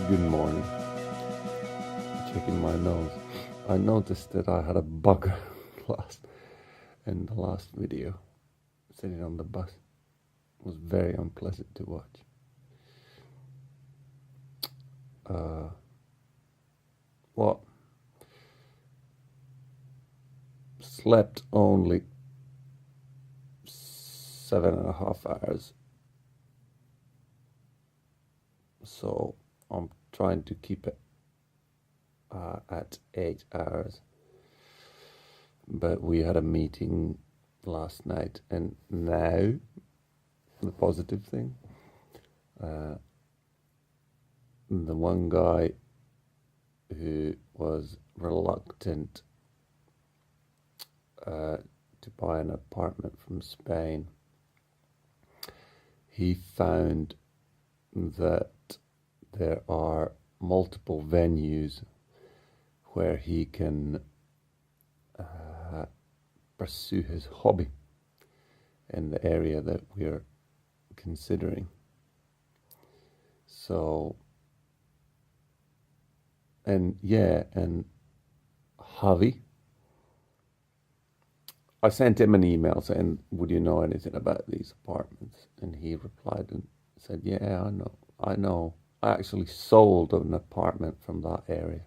Good morning. Checking my nose. I noticed that I had a bug in the last video. Sitting on the bus. It was very unpleasant to watch. Well, slept only 7.5 hours. So I'm trying to keep it at 8 hours. But we had a meeting last night, and now the positive thing, the one guy who was reluctant to buy an apartment from Spain, he found that there are multiple venues where he can pursue his hobby in the area that we're considering. So, and Javi, I sent him an email saying, would you know anything about these apartments? And he replied and said, yeah, I know. I actually sold an apartment from that area.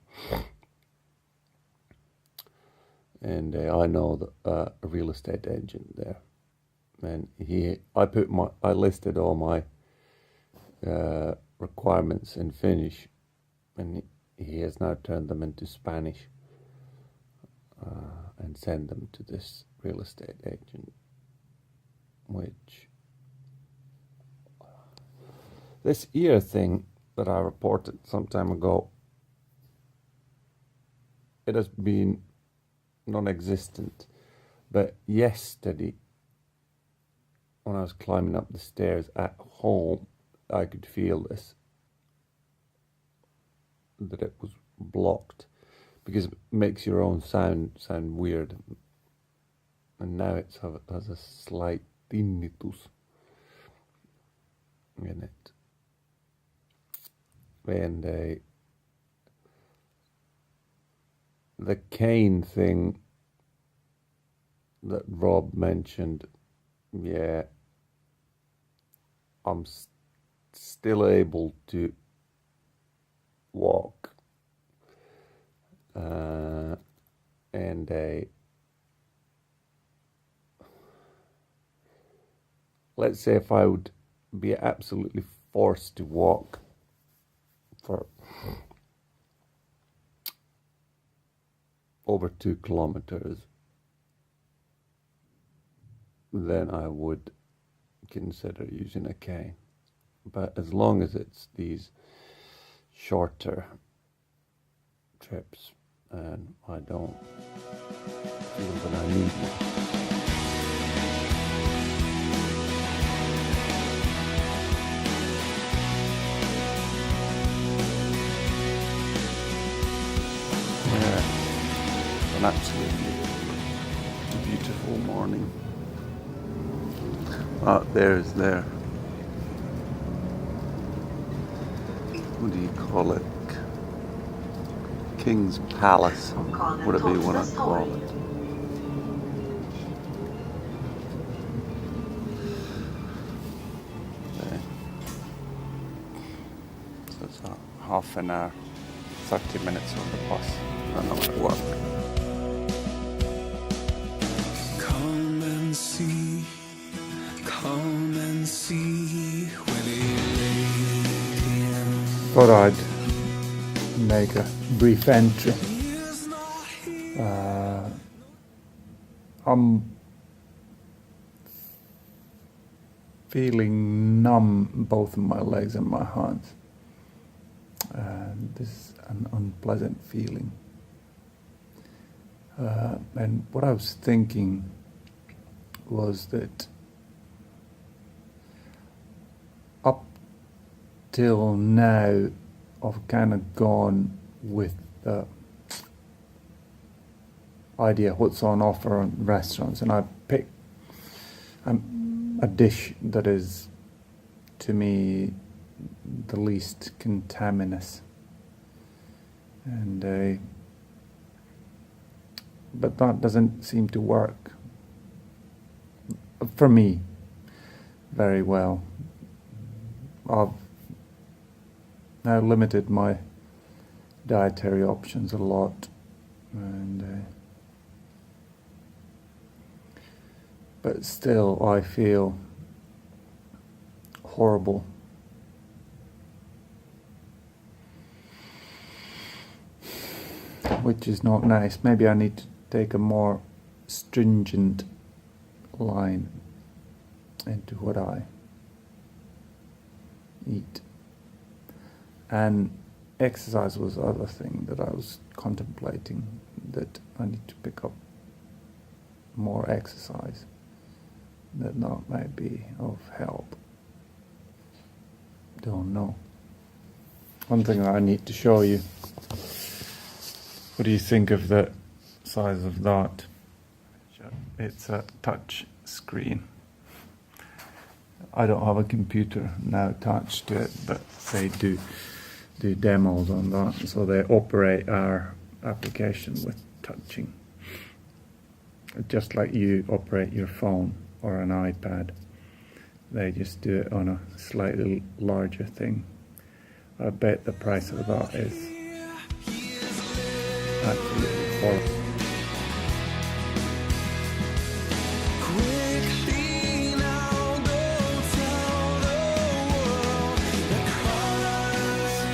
And I know a real estate agent there. And I listed all my requirements in Finnish, and he has now turned them into Spanish and sent them to this real estate agent, which this ear thing that I reported some time ago, it has been non-existent, but yesterday when I was climbing up the stairs at home, I could feel this, that it was blocked, because it makes your own sound weird, and now it has a slight tinnitus in it. And the cane thing that Rob mentioned, yeah, I'm still able to walk, and let's say if I would be absolutely forced to walk for over 2 kilometers, then I would consider using a cane. But as long as it's these shorter trips, and I don't feel that I need one. An absolutely beautiful morning. There's there. What do you call it? King's Palace, whatever you want to call it. There. So it's a half an hour, 30 minutes on the bus, and I'm at work. Come and see when Thought I'd make a brief entry. I'm feeling numb both in my legs and my hands. This is an unpleasant feeling. And what I was thinking was that up till now I've kind of gone with the idea what's on offer in restaurants, and I pick a dish that is to me the least contaminous. And but that doesn't seem to work for me very well. I've now limited my dietary options a lot, and but still I feel horrible. Which is not nice. Maybe I need to take a more stringent line into what I eat. And exercise was the other thing that I was contemplating, that I need to pick up more exercise, that might be of help. Don't know. One thing I need to show you. What do you think of the size of that? It's a touch screen. I don't have a computer now attached to it, but they do demos on that. So they operate our application with touching, just like you operate your phone or an iPad. They just do it on a slightly larger thing. I bet the price of that is absolutely horrible.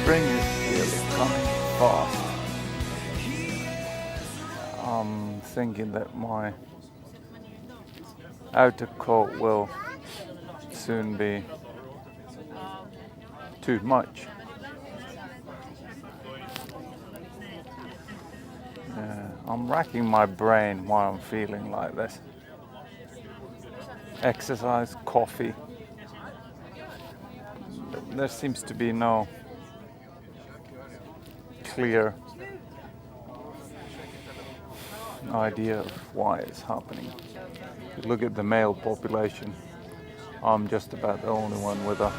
Spring is really coming fast. I'm thinking that my outer coat will soon be too much. I'm racking my brain why I'm feeling like this. Exercise, coffee. There seems to be no clear idea of why it's happening. If you look at the male population, I'm just about the only one with a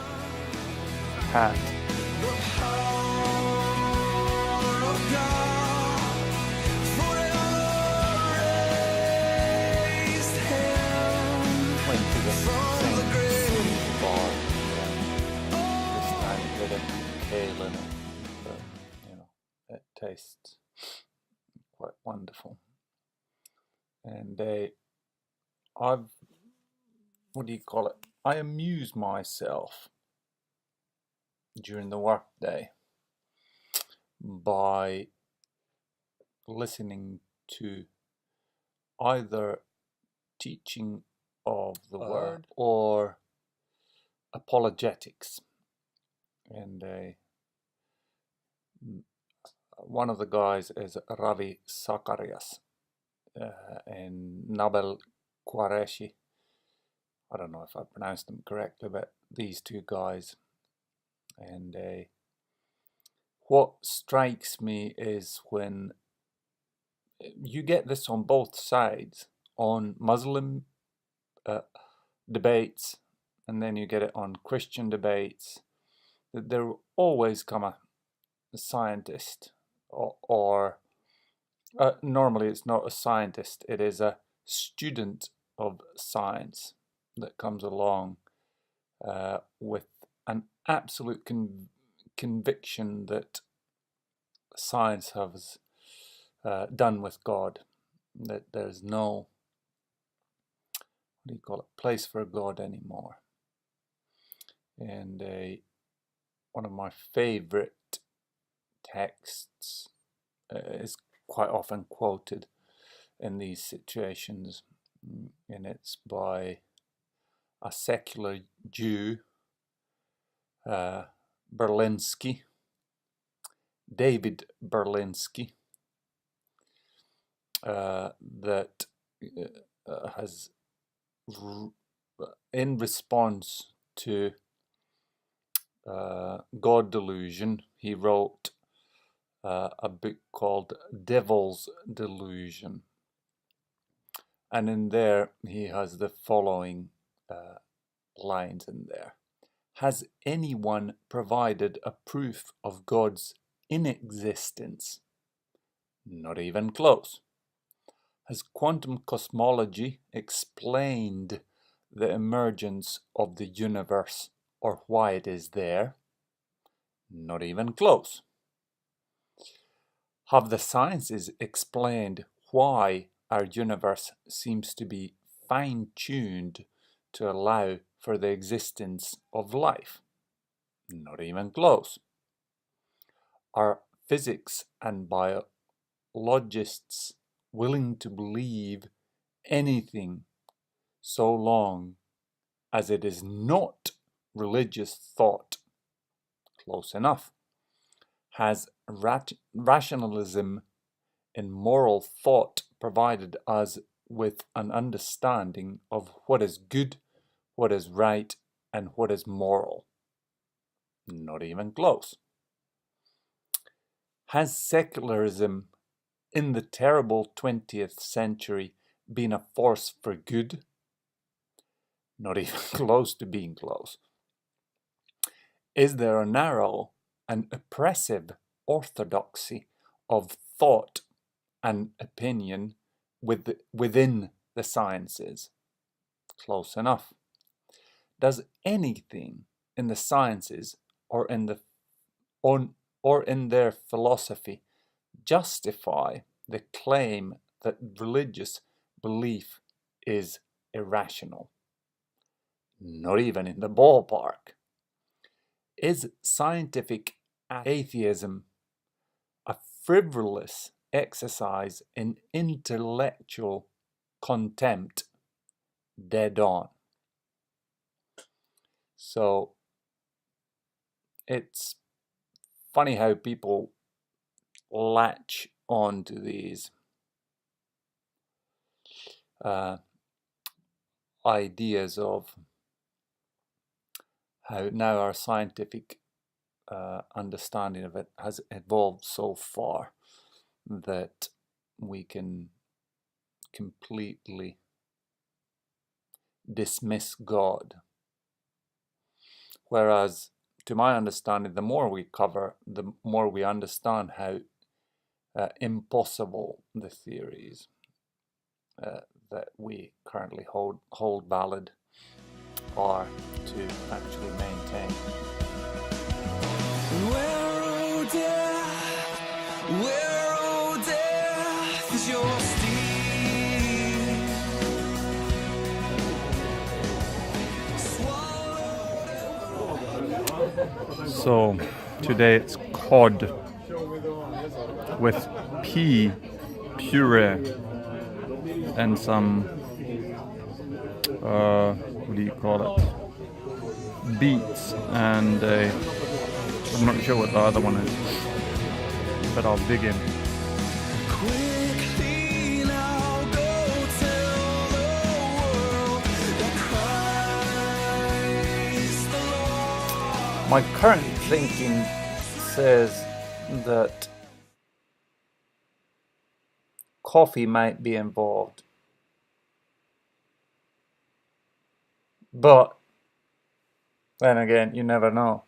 hat. Went to the same bar. This time it had kale in it, but it tastes quite wonderful. And I amuse myself during the workday by listening to either teaching of the word or apologetics. And one of the guys is Ravi Zacharias and Nabel Qureshi. I don't know if I pronounced them correctly, but these two guys. And what strikes me is when you get this on both sides, on Muslim debates, and then you get it on Christian debates, that there will always come a scientist, or normally it's not a scientist, it is a student of science that comes along with an absolute conviction that science has done with God, that there's no, place for God anymore. And one of my favorite texts is quite often quoted in these situations, and it's by a secular Jew, Berlinski, David Berlinski, that has, in response to God delusion, he wrote a book called Devil's Delusion. And in there he has the following lines in there. Has anyone provided a proof of God's inexistence? Not even close. Has quantum cosmology explained the emergence of the universe or why it is there? Not even close. Have the sciences explained why our universe seems to be fine-tuned to allow for the existence of life? Not even close. Are physics and biologists willing to believe anything so long as it is not religious thought? Close enough. Has rationalism and moral thought provided us with an understanding of what is good, what is right, and what is moral? Not even close. Has secularism in the terrible 20th century been a force for good? Not even close to being close. Is there a narrow and oppressive orthodoxy of thought and opinion within the sciences? Close enough. Does anything in the sciences or in their philosophy justify the claim that religious belief is irrational? Not even in the ballpark. Is scientific atheism a frivolous exercise in intellectual contempt? Dead on. So it's funny how people latch on to these ideas of how now our scientific understanding of it has evolved so far that we can completely dismiss God. Whereas, to my understanding, the more we cover, the more we understand how impossible the theories that we currently hold valid are to actually maintain. Where, oh death, is your sting? So today it's cod with pea puree and some what do you call it, beets, and I'm not sure what the other one is, but I'll dig in. Quickly now, go tell the world that Christ the Lord. My current thinking says that coffee might be involved, but then again, you never know.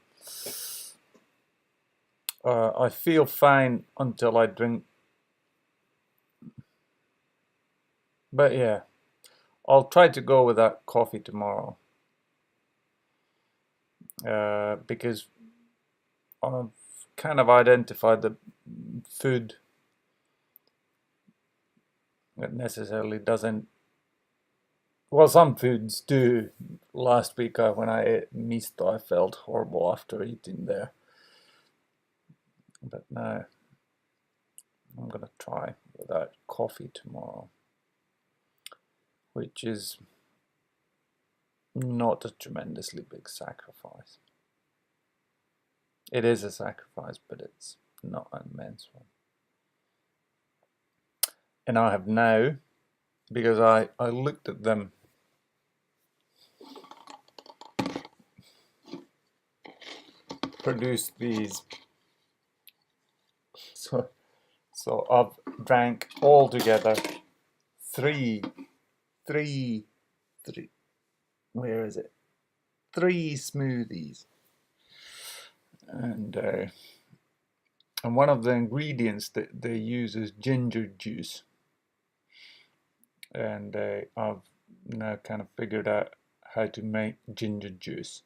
I feel fine until I drink, but yeah, I'll try to go with that coffee tomorrow, because I've kind of identified the food that necessarily doesn't, well, some foods do. Last week when I ate misto, I felt horrible after eating there. But now I'm going to try without coffee tomorrow, which is not a tremendously big sacrifice. It is a sacrifice, but it's not an immense one. And I have now, because I looked at them produce these, so I've drank altogether three, where is it? 3 smoothies, and one of the ingredients that they use is ginger juice, and I've now kind of figured out how to make ginger juice,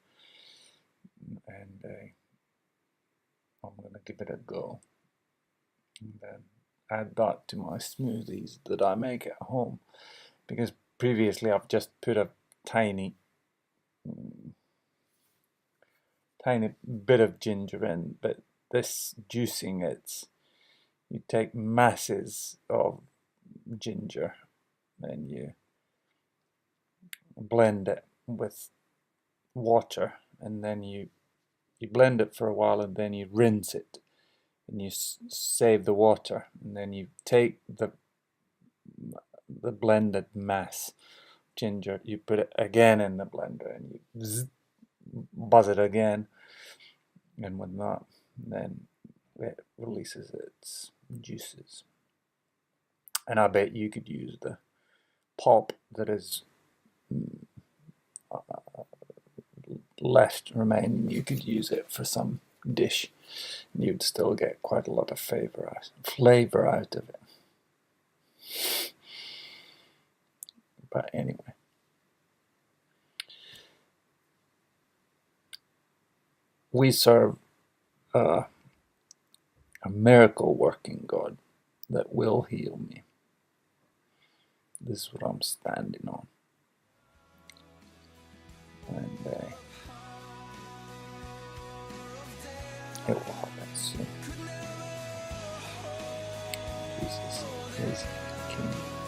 and I'm gonna give it a go, and then add that to my smoothies that I make at home, because previously I've just put a tiny bit of ginger in, but this juicing, you take masses of ginger and you blend it with water, and then you blend it for a while, and then you rinse it, and you save the water, and then you take the blended mass ginger, you put it again in the blender, and you buzz it again, and with that, then it releases its juices. And I bet you could use the pulp that is left remaining. You could use it for some dish, and you'd still get quite a lot of flavor out of it. But anyway, we serve a miracle working God that will heal me. This is what I'm standing on. And it will happen soon. Jesus is King.